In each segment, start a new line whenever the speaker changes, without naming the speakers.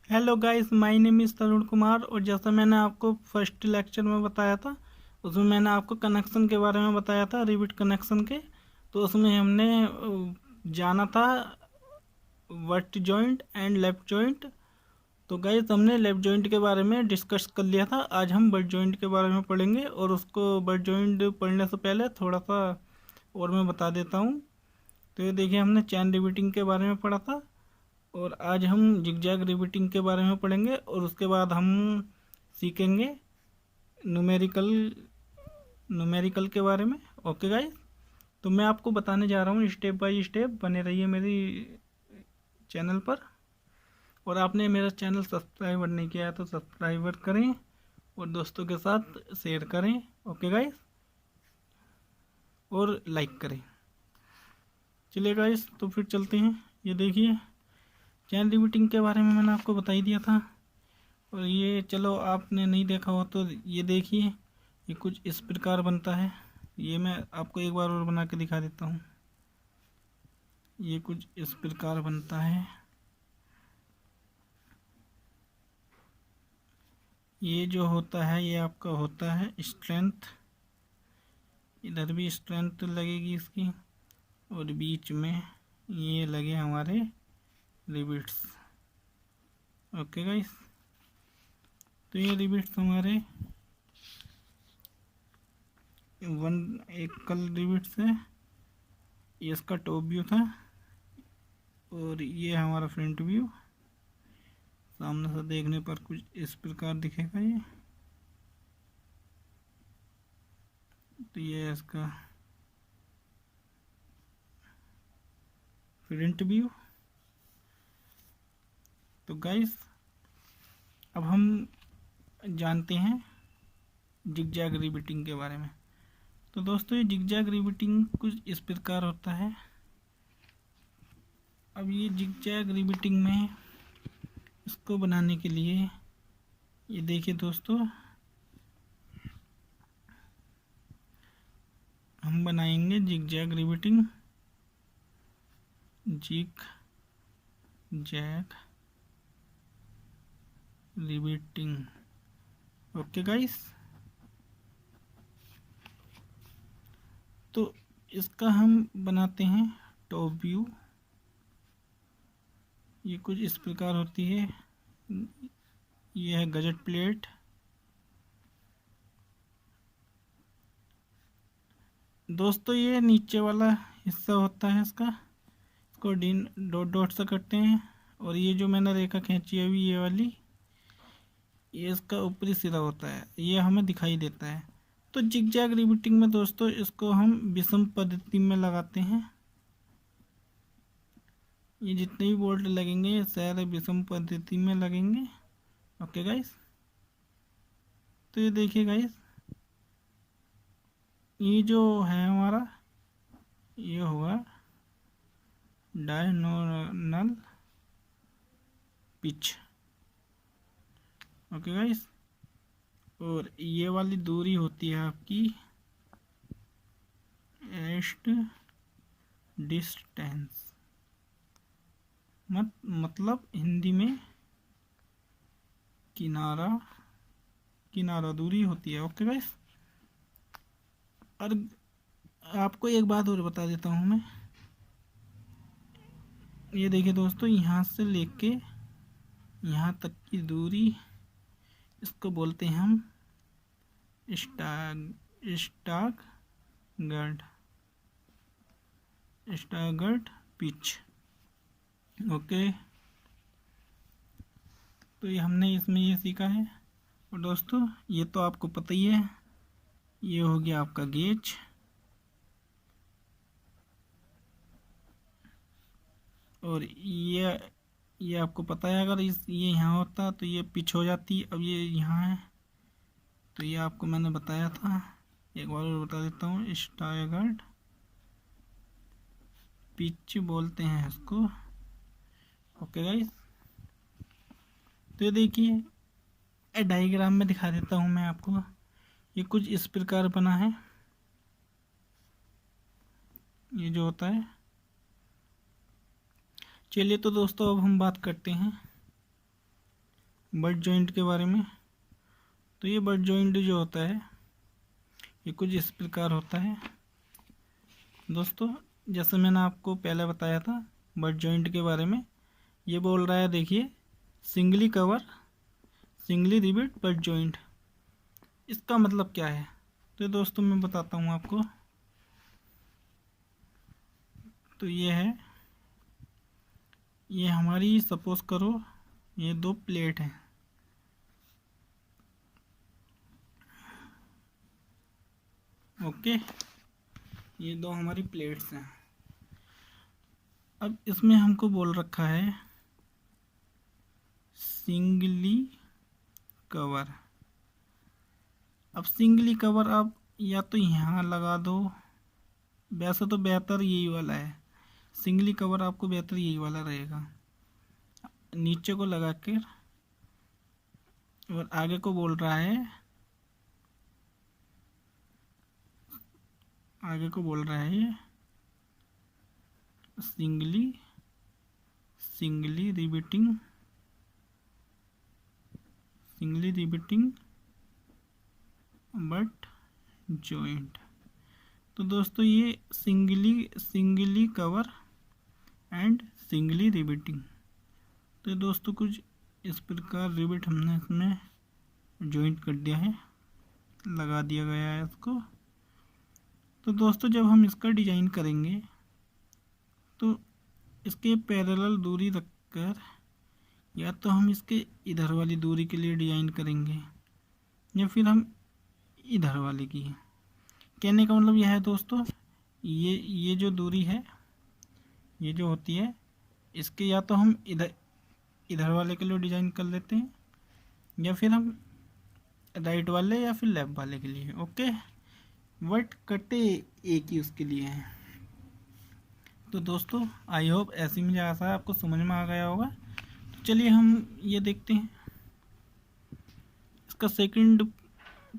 Hello guys, my name is Tarun Kumar. और जैसा मैंने आपको फर्स्ट लेक्चर में बताया था, उसमें मैंने आपको कनेक्शन के बारे में बताया था, रिविट कनेक्शन के। तो उसमें हमने जाना था वर्ट जॉइंट एंड लेफ्ट जॉइंट। तो गाइस, हमने लेफ्ट जॉइंट के बारे में डिस्कस कर लिया था। आज हम बट जॉइंट के बारे में पढ़ेंगे, और उसको बट जॉइंट पढ़ने से पहले थोड़ा सा और मैं बता देता हूँ। तो ये देखिए, हमने चैन रिविटिंग के बारे में पढ़ा था, और आज हम जिगजैग रिपीटिंग के बारे में पढ़ेंगे, और उसके बाद हम सीखेंगे न्यूमेरिकल न्यूमेरिकल के बारे में। ओके गाइस, तो मैं आपको बताने जा रहा हूँ स्टेप बाय स्टेप। बने रहिए मेरी चैनल पर। और आपने मेरा चैनल सब्सक्राइबर नहीं किया है तो सब्सक्राइबर करें, और दोस्तों के साथ शेयर करें। ओके गाइस, और लाइक करें। चलिए गाइस, तो फिर चलते हैं। ये देखिए, चैन रिपीटिंग के बारे में मैंने आपको बता ही दिया था। और ये चलो, आपने नहीं देखा हो तो ये देखिए, ये कुछ इस प्रकार बनता है। ये मैं आपको एक बार और बना के दिखा देता हूँ। ये कुछ इस प्रकार बनता है। ये जो होता है, ये आपका होता है स्ट्रेंथ। इधर भी स्ट्रेंथ लगेगी इसकी, और बीच में ये लगे हमारे रिबिट्स। ओके गाइस, तो ये रिबिट्स हमारे एक कल रिबिट्स है। ये इसका टॉप व्यू था, और ये हमारा फ्रंट व्यू। सामने से देखने पर कुछ इस प्रकार दिखेगा ये। तो ये है इसका फ्रंट व्यू। तो गाइस, अब हम जानते हैं जिगजैग रिबीटिंग के बारे में। तो दोस्तों, ये जिगजैग रिबीटिंग कुछ इस प्रकार होता है। अब ये जिगजैग रिबीटिंग में इसको बनाने के लिए, ये देखिए दोस्तों, हम बनाएंगे zigzag riveting. Zigzag riveting. Okay guys, तो इसका हम बनाते हैं टॉप व्यू। ये कुछ इस प्रकार होती है। ये है गजट प्लेट। दोस्तों, ये नीचे वाला हिस्सा होता है इसका, इसको डॉट डॉट से करते हैं। और ये जो मैंने रेखा खींची है अभी, ये वाली, ये इसका ऊपरी सिरा होता है, ये हमें दिखाई देता है। तो जिगजैग रिबीटिंग में दोस्तों, इसको हम विषम पद्धति में लगाते हैं। ये जितने भी बोल्ट लगेंगे, ये सारे विषम पद्धति में लगेंगे। ओके गाइस, तो ये देखिए गाइस, ये जो है हमारा, ये होगा डायगोनल पिच। ओके गाइस, और ये वाली दूरी होती है आपकी एस्ट डिस्टेंस। मतलब हिंदी में किनारा किनारा दूरी होती है। ओके गाइस, और आपको एक बात और बता देता हूँ मैं। ये देखिए दोस्तों, यहाँ से लेके यहाँ तक की दूरी, इसको बोलते हैं हम स्टैगर्ड स्टैगर्ड पिच। ओके, तो ये हमने इसमें ये सीखा है। और दोस्तों, ये तो आपको पता ही है, ये हो गया आपका गेज। और ये आपको पता है, अगर ये यहाँ होता तो ये पिच हो जाती। अब ये यहाँ है, तो ये आपको मैंने बताया था। एक बार और बता देता हूँ, स्टैगर्ड पिच बोलते हैं इसको। ओके गाइस, तो ये देखिए, डायग्राम में दिखा देता हूँ मैं आपको। ये कुछ इस प्रकार बना है, ये जो होता है। चलिए, तो दोस्तों, अब हम बात करते हैं बट जॉइंट के बारे में। तो ये बट जॉइंट जो होता है ये कुछ इस प्रकार होता है दोस्तों। जैसे मैंने आपको पहले बताया था बट जॉइंट के बारे में, ये बोल रहा है देखिए singly cover singly रिबिट but joint, इसका मतलब क्या है। तो दोस्तों मैं बताता हूँ आपको। तो ये है, ये हमारी सपोज करो ये दो प्लेट हैं, ओके, ये दो हमारी प्लेट्स हैं। अब इसमें हमको बोल रखा है सिंगली कवर। अब सिंगली कवर आप या तो यहाँ लगा दो, वैसे तो बेहतर यही वाला है, सिंगली कवर आपको बेहतर यही वाला रहेगा। नीचे को लगा कर और आगे को बोल रहा है, आगे को बोल रहा है सिंगली रिबीटिंग बट जॉइंट। तो दोस्तों ये सिंगली कवर एंड सिंगली रिबीटिंग। तो दोस्तों कुछ इस प्रकार रिबिट हमने इसमें जॉइंट कर दिया है, लगा दिया गया है इसको। तो दोस्तों जब हम इसका डिजाइन करेंगे तो इसके पैरेलल दूरी रखकर या तो हम इसके इधर वाली दूरी के लिए डिजाइन करेंगे या फिर हम इधर वाले की। कहने का मतलब यह है दोस्तों, ये जो दूरी है ये जो होती है इसके या तो हम इधर वाले के लिए डिजाइन कर लेते हैं या फिर हम राइट वाले या फिर लेफ्ट वाले के लिए, ओके। बट कटे एक ही उसके लिए हैं। तो दोस्तों आई होप ऐसी मुझे आशा है आपको समझ में आ गया होगा। तो चलिए हम ये देखते हैं इसका सेकंड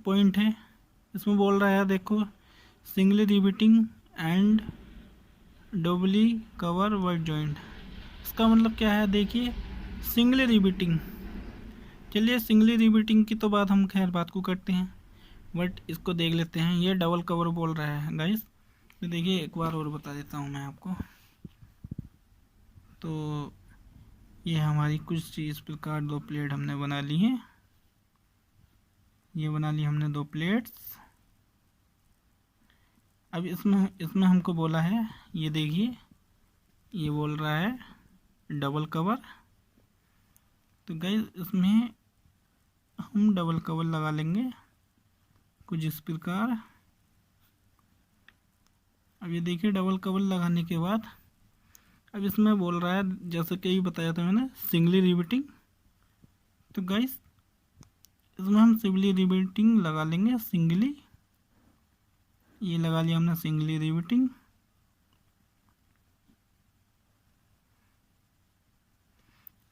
पॉइंट है। इसमें बोल रहा है देखो singly riveting and doubly cover butt joint. इसका मतलब क्या है देखिए, सिंगली रिबीटिंग, चलिए सिंगली रिबीटिंग की तो बात हम खैर बात को करते हैं, बट इसको देख लेते हैं। ये डबल कवर बोल रहा है गाइस। तो देखिए एक बार और बता देता हूँ मैं आपको। तो ये हमारी कुछ इस प्रकार दो प्लेट हमने बना ली हैं, ये बना ली हमने दो प्लेट्स। अब इसमें हमको बोला है, ये देखिए ये बोल रहा है डबल कवर। तो गाइस इसमें हम डबल कवर लगा लेंगे कुछ इस प्रकार। अब ये देखिए डबल कवर लगाने के बाद अब इसमें बोल रहा है जैसे कि ये बताया था मैंने सिंगली रिबीटिंग। तो गाइस इसमें हम सिंगली रिबीटिंग लगा लेंगे, सिंगली, ये लगा लिया हमने सिंगली रिबीटिंग।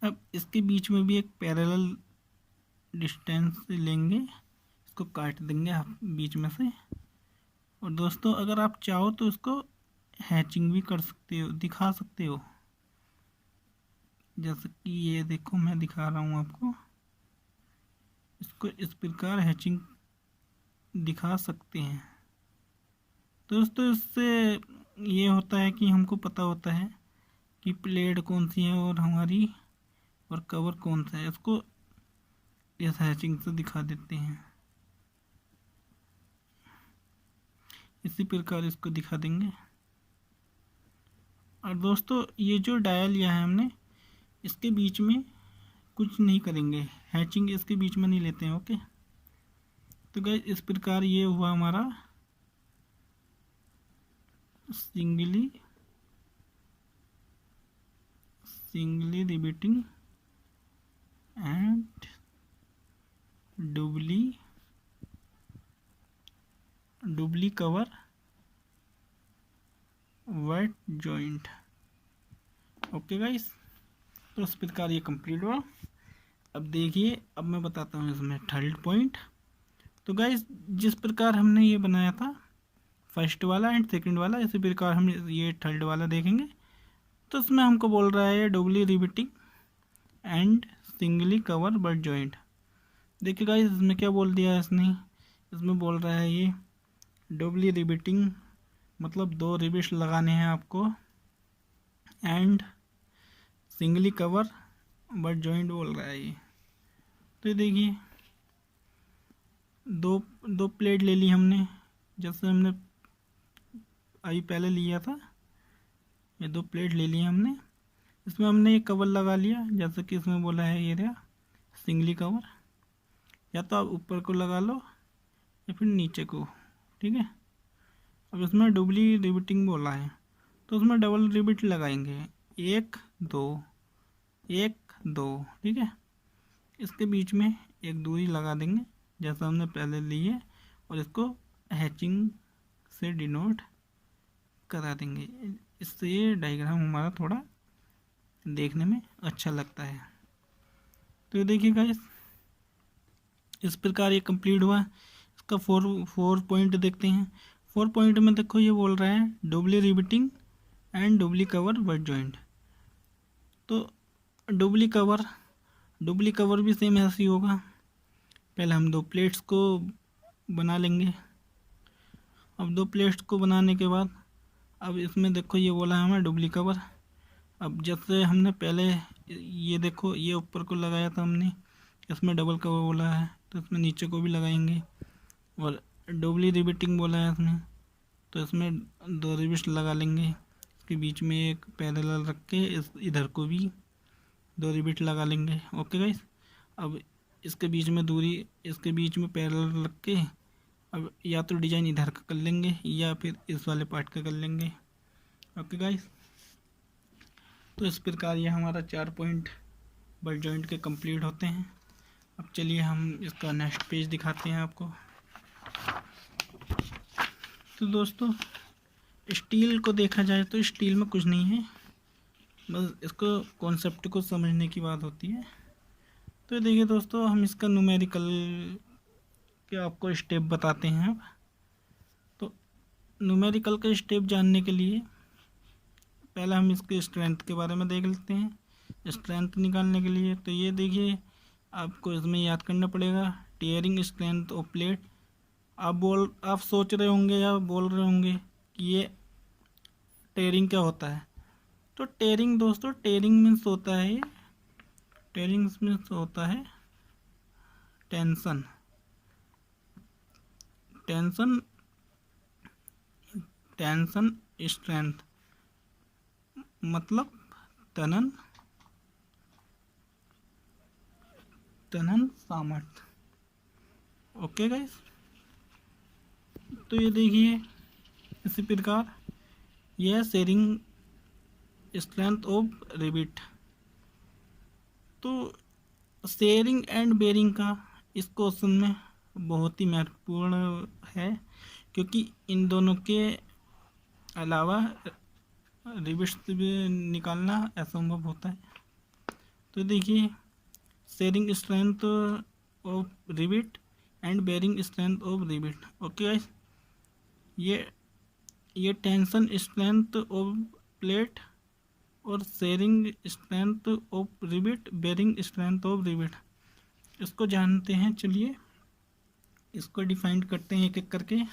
अब इसके बीच में भी एक पैरेलल डिस्टेंस लेंगे, इसको काट देंगे बीच में से। और दोस्तों अगर आप चाहो तो इसको हैचिंग भी कर सकते हो, दिखा सकते हो, जैसे कि ये देखो मैं दिखा रहा हूँ आपको। इसको इस प्रकार हैचिंग दिखा सकते हैं दोस्तों। इससे ये होता है कि हमको पता होता है कि प्लेट कौन सी है और हमारी और कवर कौन सा है। इसको इस हैचिंग से दिखा देते हैं, इसी प्रकार इसको दिखा देंगे। और दोस्तों ये जो डायल लिया है हमने इसके बीच में कुछ नहीं करेंगे, हैचिंग इसके बीच में नहीं लेते हैं, ओके। तो गाइस इस प्रकार ये हुआ हमारा singly riveting and doubly cover butt joint, okay guys. तो इस प्रकार ये कंप्लीट हुआ। अब देखिए अब मैं बताता हूँ इसमें थर्ड पॉइंट। तो गाइस जिस प्रकार हमने ये बनाया था फर्स्ट वाला एंड सेकंड वाला, इसी प्रकार हम ये थर्ड वाला देखेंगे। तो इसमें हमको बोल रहा है doubly riveting and singly cover butt joint. देखिए गाइस इसमें क्या बोल दिया है इसने, इसमें बोल रहा है ये डबली रिबिटिंग, मतलब 2 रिबिट्स लगाने हैं आपको, and singly cover butt joint बोल रहा है ये। तो देखिए दो प्लेट ले ली हमने, जैसे हमने अभी पहले लिया था, ये 2 प्लेट ले ली हमने। इसमें हमने ये कवर लगा लिया, जैसे कि इसमें बोला है ये रहा सिंगली कवर, या तो आप ऊपर को लगा लो या फिर नीचे को, ठीक है। अब इसमें डबली रिबिटिंग बोला है तो उसमें डबल रिबिट लगाएंगे, 1 2 1 2, ठीक है। इसके बीच में एक दूरी लगा देंगे जैसा हमने पहले ली है, और इसको हैचिंग से डिनोट करा देंगे। इससे ये डायग्राम हमारा थोड़ा देखने में अच्छा लगता है। तो ये देखिए गाइस इस प्रकार ये कंप्लीट हुआ। इसका फोर पॉइंट देखते हैं। 4 पॉइंट में देखो ये बोल रहा है डबली रिबिटिंग and doubly cover butt joint. तो डबली कवर भी सेम ऐसे ही होगा। पहले हम 2 प्लेट्स को बना लेंगे। अब 2 प्लेट्स को बनाने के बाद अब इसमें देखो ये बोला है हमें डबली कवर। अब जैसे हमने पहले ये देखो ये ऊपर को लगाया था हमने, इसमें डबल कवर बोला है तो इसमें नीचे को भी लगाएंगे, और डबली रिबिटिंग बोला है इसमें तो इसमें 2 रिबिट्स लगा लेंगे। इसके बीच में एक पैरेलल रख के इधर को भी 2 रिबिट लगा लेंगे। ओके गाइस, अब इसके बीच में दूरी, इसके बीच में पैरेलल रख के अब या तो डिज़ाइन इधर का कर लेंगे या फिर इस वाले पार्ट का कर लेंगे। ओके गाइस, तो इस प्रकार ये हमारा 4 पॉइंट बट जॉइंट के कंप्लीट होते हैं। अब चलिए हम इसका नेक्स्ट पेज दिखाते हैं आपको। तो दोस्तों स्टील को देखा जाए तो स्टील में कुछ नहीं है, बस इसको कॉन्सेप्ट को समझने की बात होती है। तो देखिए दोस्तों हम इसका न्यूमेरिकल के आपको स्टेप बताते हैं। अब तो न्यूमेरिकल के स्टेप जानने के लिए पहले हम इसके स्ट्रेंथ के बारे में देख लेते हैं। स्ट्रेंथ निकालने के लिए तो ये देखिए आपको इसमें याद करना पड़ेगा टीयरिंग स्ट्रेंथ ऑफ प्लेट। आप सोच रहे होंगे या बोल रहे होंगे कि ये टेयरिंग क्या होता है। तो टेयरिंग दोस्तों, टेयरिंग मीन्स होता है, टेयरिंग मीन्स होता है टेंशन स्ट्रेंथ, मतलब तनन सामर्थ्य। ओके गाइस, तो ये देखिए इसी प्रकार यह शेयरिंग स्ट्रेंथ ऑफ रिबिट। तो शेयरिंग एंड बेयरिंग का इस क्वेश्चन में बहुत ही महत्वपूर्ण है, क्योंकि इन दोनों के अलावा रिबिट्स भी निकालना असंभव होता है। तो देखिए shearing strength of rivet and bearing strength of rivet. Okay guys, ये टेंशन स्ट्रेंथ ऑफ प्लेट और shearing strength of rivet, bearing strength of rivet, इसको जानते हैं। चलिए इसको डिफाइन करते हैं एक एक करके।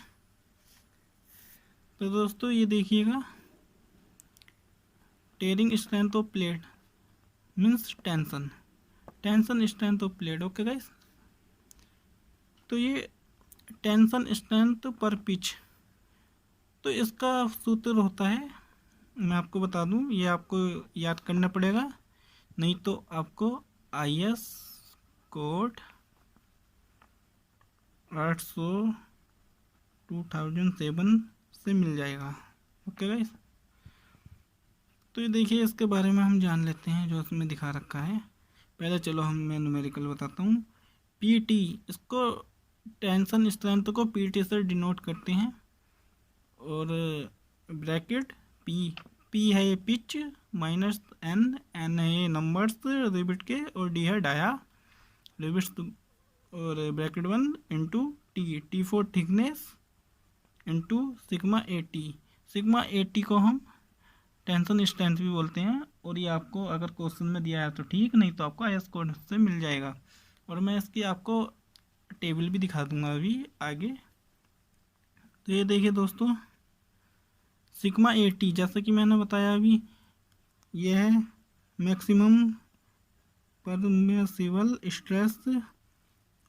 तो दोस्तों ये देखिएगा tearing strength of plate means tension strength of plate. Okay guys, तो ये टेंशन स्ट्रेंथ पर पिच, तो इसका सूत्र होता है, मैं आपको बता दूं, ये आपको याद करना पड़ेगा, नहीं तो आपको IS कोड 800/2007 से मिल जाएगा। ओके गाइस, तो ये देखिए इसके बारे में हम जान लेते हैं जो इसमें दिखा रखा है। पहले चलो मैं न्यूमेरिकल बताता हूँ। PT, इसको टेंशन स्ट्रेंथ को PT से डिनोट करते हैं, और ब्रैकेट P है ये पिच, -N है ये नंबर्स रिबिट के, और D है डाया रिबिट्स, और bracket 1 into T for thickness into sigma AT। Sigma AT को हम टेंशन स्ट्रेंथ भी बोलते हैं। और ये आपको अगर क्वेश्चन में दिया है तो ठीक, नहीं तो आपको IS कोड से मिल जाएगा। और मैं इसकी आपको टेबल भी दिखा दूंगा अभी आगे। तो ये देखिए दोस्तों, सिग्मा 80 जैसा कि मैंने बताया अभी, ये है मैक्सिमम परमिसिबल स्ट्रेस,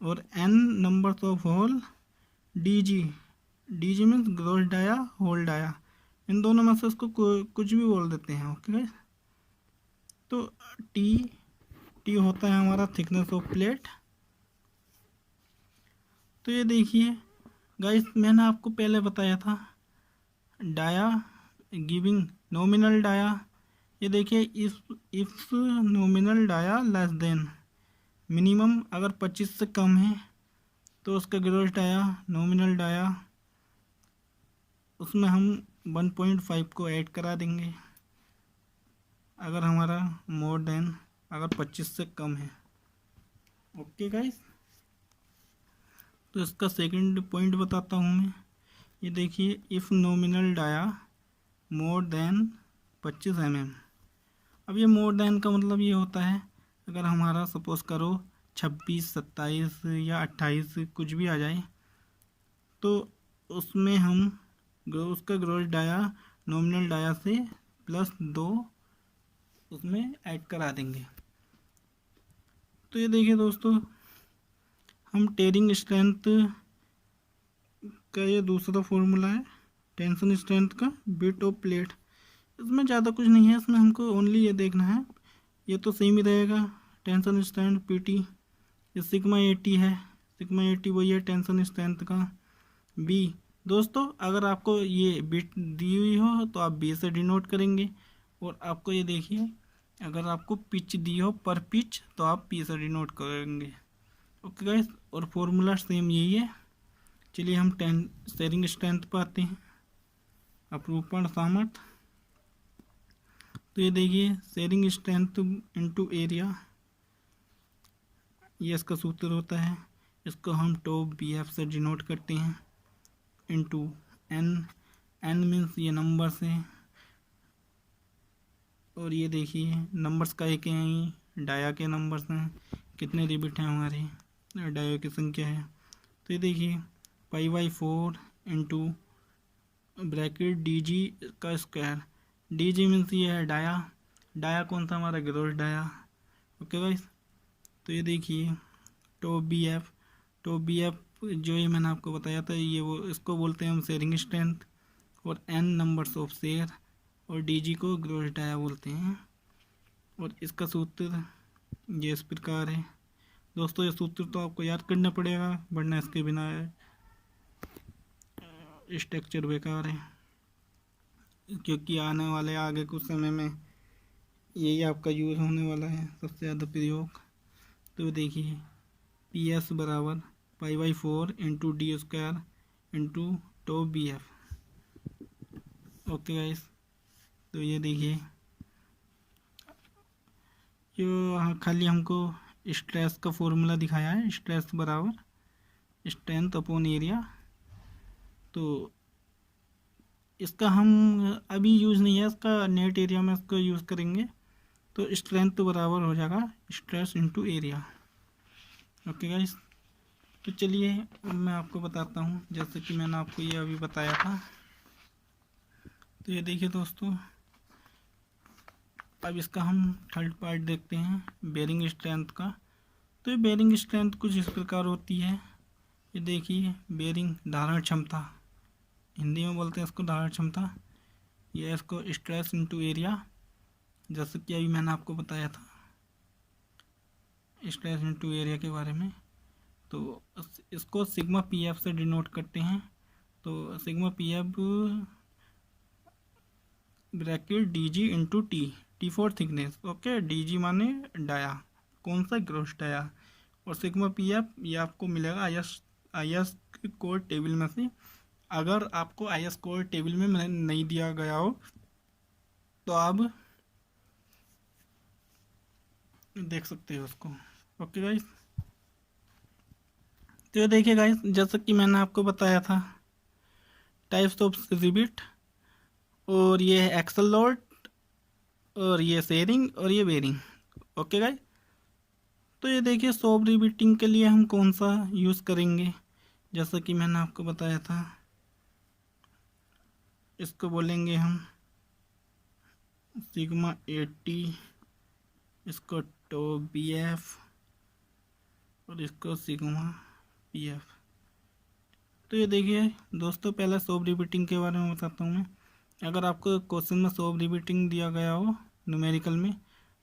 और n numbers of hole, DG, DG means gross dia hole dia, इन दोनों में से उसको कुछ भी बोल देते हैं। ओके, तो T होता है हमारा थिकनेस ऑफ प्लेट। तो ये देखिए गाइस, मैंने आपको पहले बताया था डाया गिविंग नॉमिनल डाया। ये देखिए, if nominal dia less than minimum, अगर 25 से कम है तो उसका ग्रोस डाया नॉमिनल डाया उसमें हम 1.5 को ऐड करा देंगे, अगर हमारा मोर देन अगर 25 से कम है। ओके गाइस, तो इसका सेकंड पॉइंट बताता हूँ मैं। ये देखिए, if nominal dia more than 25 mm। अब ये मोर देन का मतलब ये होता है, अगर हमारा सपोज करो 26, 27 या 28 कुछ भी आ जाए, तो उसमें हम उसका ग्रोस डाया नॉमिनल डाया से +2 उसमें ऐड करा देंगे। तो ये देखिए दोस्तों, हम टेयरिंग स्ट्रेंथ का ये दूसरा फॉर्मूला है, टेंशन स्ट्रेंथ का बिट ऑफ प्लेट। इसमें ज़्यादा कुछ नहीं है, इसमें हमको ओनली ये देखना है, ये तो सेम ही रहेगा, टेंशन स्ट्रेंथ PT। ये सिग्मा 80 है, सिग्मा 80 वही है टेंशन स्ट्रेंथ का B। दोस्तों अगर आपको ये बिट दी हुई हो तो आप B से डिनोट करेंगे, और आपको ये देखिए अगर आपको पिच दी हो पर पिच तो आप P से डिनोट करेंगे। ओके गाइस, और फॉर्मूला सेम यही है। चलिए हम शेयरिंग स्ट्रेंथ पर आते हैं, अपरूपण सामर्थ्य। तो ये देखिए, शेयरिंग स्ट्रेंथ इनटू एरिया, ये इसका सूत्र होता है, इसको हम टॉप BF से डिनोट करते हैं, इनटू n मीन्स ये नंबर्स हैं, और ये देखिए नंबर्स का एक हैं, डाया के नंबर्स हैं, कितने रिबिट हैं हमारे डाया की संख्या है। तो ये देखिए π/4 इंटू ब्रैकेट DG का स्क्वायर, DG मीन्स ये है डाया कौन सा हमारा ग्रोस डाया। ओके गाइस, तो ये देखिए टॉप BF जो ये मैंने आपको बताया था, ये वो इसको बोलते हैं हम शेयरिंग स्ट्रेंथ, और n नंबर्स ऑफ शेयर, और DG को ग्रोस डाया बोलते हैं। और इसका सूत्र ये इस प्रकार है। दोस्तों ये सूत्र तो आपको याद करना पड़ेगा, वरना इसके बिना स्ट्रक्चर बेकार है, क्योंकि आने वाले आगे कुछ समय में यही आपका यूज़ होने वाला है सबसे ज़्यादा प्रयोग। तो देखिए PS बराबर π/4 into D² into top BF। Okay guys, तो ये देखिए जो खाली हमको स्ट्रेस का फॉर्मूला दिखाया है, स्ट्रेस बराबर स्ट्रेंथ अपॉन एरिया। तो इसका हम अभी यूज़ नहीं है, इसका नेट एरिया में इसको यूज़ करेंगे। तो स्ट्रेंथ तो बराबर हो जाएगा stress into area. Okay guys, तो चलिए अब मैं आपको बताता हूँ, जैसे कि मैंने आपको ये अभी बताया था। तो ये देखिए दोस्तों, अब इसका हम थर्ड पार्ट देखते हैं, बेरिंग स्ट्रेंथ का। तो ये बेरिंग स्ट्रेंथ कुछ इस प्रकार होती है। ये देखिए बेरिंग धारण क्षमता, हिंदी में बोलते हैं इसको धारण क्षमता। ये इसको स्ट्रेस इनटू एरिया, जैसे कि अभी मैंने आपको बताया था स्ट्रेस इनटू एरिया के बारे में। तो इसको सिग्मा PF से डिनोट करते हैं। तो sigma PF bracket DG into T for thickness. Okay, DG माने डाया, कौन सा ग्रोस डाया, और सिग्मा PF ये आपको मिलेगा IS कोड टेबल में से। अगर आपको IS कोड टेबल में नहीं दिया गया हो तो आप देख सकते हो उसको। ओके गाइस, तो ये देखिए गाइस, जैसा कि मैंने आपको बताया था टाइप्स ऑफ रिबिट, और ये है एक्सल लोड और ये शेयरिंग और ये बेयरिंग। ओके गाइस, तो ये देखिए सॉफ्ट रिबीटिंग के लिए हम कौन सा यूज़ करेंगे, जैसा कि मैंने आपको बताया था, इसको बोलेंगे हम सिग्मा 80, इसको टॉप बी एफ और इसको सिग्मा पी एफ। तो ये देखिए दोस्तों, पहले सॉफ्ट रिबीटिंग के बारे में बताता हूँ मैं। अगर आपको क्वेश्चन में सॉफ्ट रिबीटिंग दिया गया हो न्यूमेरिकल में,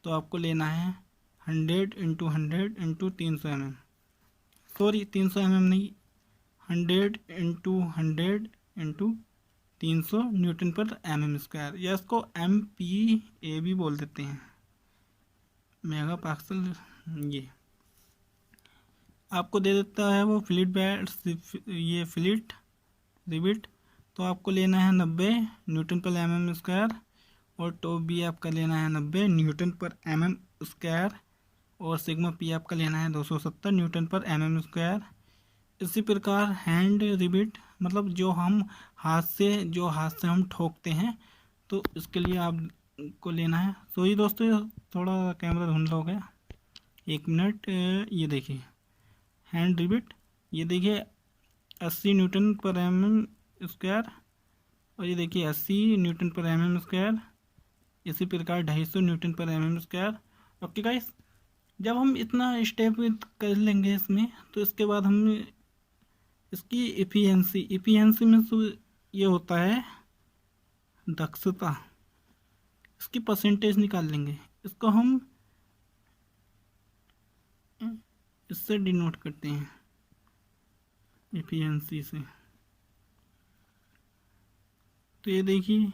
तो आपको लेना है 100 into 100 into 300 mm, sorry 300 mm नहीं, 100 इंटू 100 इंटू 300 न्यूटन पर mm स्क्वायर, या इसको MPa भी बोल देते हैं, मेगा पास्कल। ये आपको दे देता है वो फ्लिट बैट, ये फ्लिट रिबिट, तो आपको लेना है 90 न्यूटन पर mm स्क्वायर, और टॉप भी आपका लेना है 90 न्यूटन पर mm स्क्वायर, और सिग्मा पी आपका लेना है 270 न्यूटन पर mm स्क्वायर। इसी प्रकार हैंड रिबिट, मतलब जो हाथ से हम ठोकते हैं, तो इसके लिए आपको लेना है। सॉरी दोस्तों, थोड़ा कैमरा धुंधला हो गया, 1 मिनट। ये देखिए हैंड रिबिट, ये देखिए 80 न्यूटन पर mm स्क्वायर, और ये देखिए 80 न्यूटन पर mm स्क्वायर। इसी प्रकार 250 न्यूटन पर mm स्क्वायर। ओके गाइस, जब हम इतना स्टेप कर लेंगे इसमें, तो इसके बाद हम इसकी इफिशिएंसी में तो ये होता है दक्षता, इसकी परसेंटेज निकाल लेंगे। इसको हम इससे डिनोट करते हैं, इफिशिएंसी से। तो ये देखिए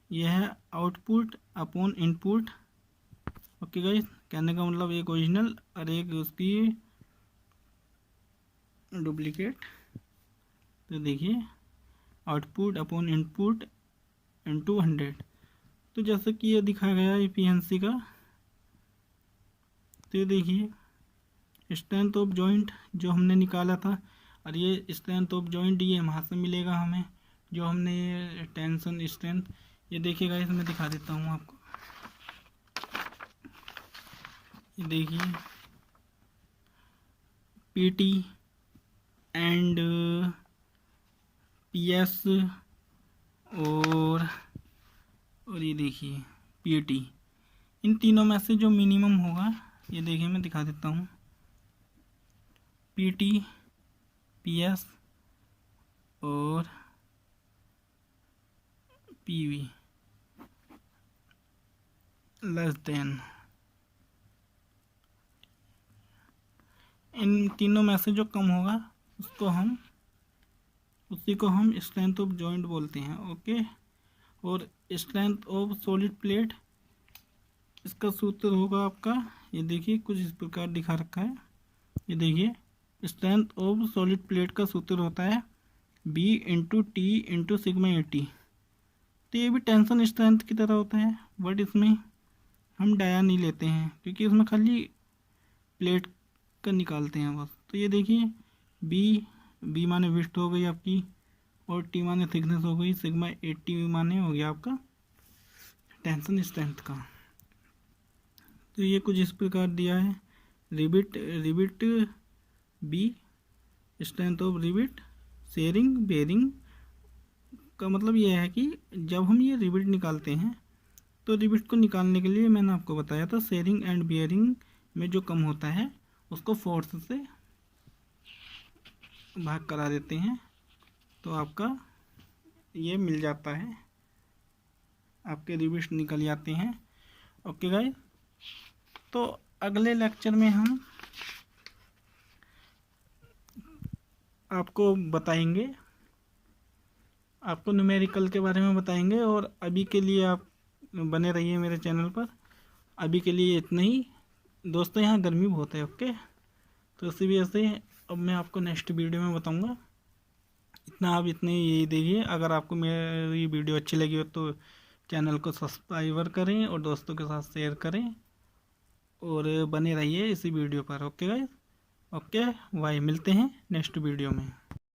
यह है output upon input. Okay guys, कहने का मतलब एक ओरिजिनल और एक उसकी डुप्लीकेट। तो देखिए आउटपुट अपॉन इनपुट इंटू 100। तो जैसे कि ये दिखाया गया इफिशिएंसी का, तो ये देखिए स्ट्रेंथ ऑफ जॉइंट जो हमने निकाला था, और ये स्ट्रेंथ ऑफ जॉइंट ये वहाँ से मिलेगा हमें, जो हमने टेंशन स्ट्रेंथ। ये देखिए गाइस, मैं दिखा देता हूँ आपको। ये देखिए पीटी एंड पीएस और ये देखिए पीटी, इन तीनों में से जो मिनिमम होगा, ये देखिए मैं दिखा देता हूँ, पीटी, पीएस और पीवी लेस देन, इन तीनों में से जो कम होगा उसी को हम स्ट्रेंथ ऑफ जॉइंट बोलते हैं। ओके, और स्ट्रेंथ ऑफ सॉलिड प्लेट, इसका सूत्र होगा आपका, ये देखिए कुछ इस प्रकार दिखा रखा है। ये देखिए स्ट्रेंथ ऑफ सॉलिड प्लेट का सूत्र होता है B into T into sigma 80। तो ये भी टेंशन स्ट्रेंथ की तरह होता है, बट इसमें हम डाया नहीं लेते हैं, क्योंकि इसमें खाली प्लेट का निकालते हैं बस। तो ये देखिए बी माने विड्थ हो गई आपकी, और टी माने थिकनेस हो गई, सिग्मा 80 माने हो गया आपका टेंशन स्ट्रेंथ का। तो ये कुछ इस प्रकार दिया है, rivet B, strength of rivet, shearing bearing का मतलब ये है कि जब हम ये रिबिट निकालते हैं, तो रिबिट को निकालने के लिए मैंने आपको बताया था शेयरिंग एंड बेयरिंग में जो कम होता है उसको फोर्स से भाग करा देते हैं, तो आपका ये मिल जाता है, आपके रिबिट निकल जाते हैं। ओके गाइस, तो अगले लेक्चर में हम आपको बताएंगे, आपको न्यूमेरिकल के बारे में बताएंगे, और अभी के लिए आप बने रहिए मेरे चैनल पर। अभी के लिए इतना ही दोस्तों, यहाँ गर्मी बहुत है। ओके, तो इसी वजह से अब मैं आपको नेक्स्ट वीडियो में बताऊंगा। इतना आप इतने यही देखिए। अगर आपको मेरी वीडियो अच्छी लगी हो तो चैनल को सब्सक्राइबर करें और दोस्तों के साथ शेयर करें, और बने रहिए इसी वीडियो पर। ओके गाइस, ओके बाय, मिलते हैं नेक्स्ट वीडियो में।